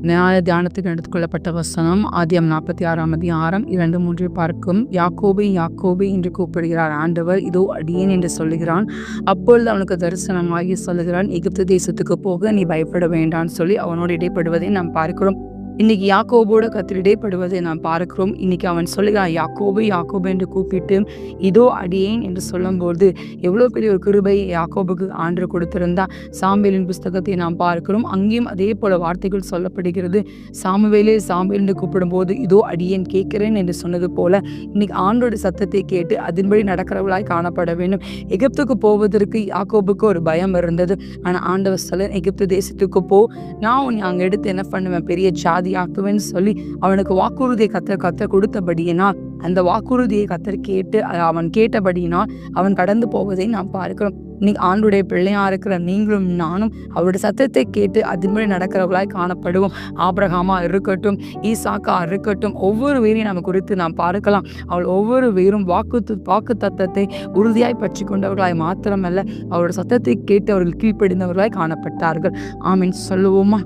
நியாய தியானத்துக்கு எடுத்துக்கொள்ளப்பட்ட வசனம் ஆதியாகமம் 46ஆம் அதிகாரம் 2-3 பார்க்கும். யாக்கோபே யாக்கோபே என்று கூப்பிடுகிறார் ஆண்டவர், இதோ அடியேன் என்று சொல்லுகிறான். அப்பொழுது அவனுக்கு தரிசனமாகி சொல்லுகிறான், எகிப்து தேசத்துக்கு போக நீ பயப்பட வேண்டான்னு சொல்லி அவனோடு இடைப்படுவதை நாம் பார்க்கிறோம். இன்னைக்கு யாக்கோபோடு கர்த்தர் இடைப்படுவதை நாம் பார்க்கிறோம். இன்னைக்கு அவன் சொல்லுகிறான், யாக்கோபு யாக்கோபு என்று கூப்பிட்டு இதோ அடியேன் என்று சொல்லும்போது எவ்வளோ பெரிய ஒரு கிருபை யாக்கோபுக்கு ஆண்டு கொடுத்திருந்தா. சாமுவேலின் புஸ்தகத்தை நாம் பார்க்கிறோம். அங்கேயும் அதே போல வார்த்தைகள் சொல்லப்படுகிறது. சாமுவேலே சாமுவேல் என்று கூப்பிடும்போது இதோ அடியேன் கேட்கிறேன் என்று சொன்னது போல இன்னைக்கு ஆண்டோட சத்தத்தை கேட்டு அதன்படி நடக்கிறவளாய் காணப்பட வேண்டும். எகிப்துக்கு போவதற்கு யாக்கோபுக்கு ஒரு பயம் இருந்தது. ஆனால் ஆண்டவர் சொல்ல, எகிப்து தேசத்துக்கு போ, நான் உன்னை அங்கே எடுத்து என்ன பண்ணுவேன், பெரிய ஆக்குவேன்னு சொல்லி அவனுக்கு வாக்குறுதியை கத்தர் கொடுத்தபடியினால் அந்த வாக்குறுதியை கத்தர் கேட்டு அவன் கேட்டபடியினால் அவன் கடந்து போவதை நாம் பார்க்கிறோம். இன்னைக்கு ஆண்டுடைய பிள்ளையா இருக்கிற நீங்களும் நானும் அவருடைய சத்தத்தை கேட்டு அதன்படி நடக்கிறவர்களாய் காணப்படுவோம். ஆபிரகாமா இருக்கட்டும், ஈசாக்கா இருக்கட்டும், ஒவ்வொரு வேரையும் நம்ம குறித்து நாம் பார்க்கலாம். அவள் ஒவ்வொரு வேரும் வாக்கு தத்தத்தை உறுதியாய் பற்றி கொண்டவர்களாய் மாத்திரமல்ல, அவருடைய சத்தத்தை கேட்டு அவர்கள் கீழ்ப்படிந்தவர்களாய் காணப்பட்டார்கள். ஆமீன் சொல்லுவோமா?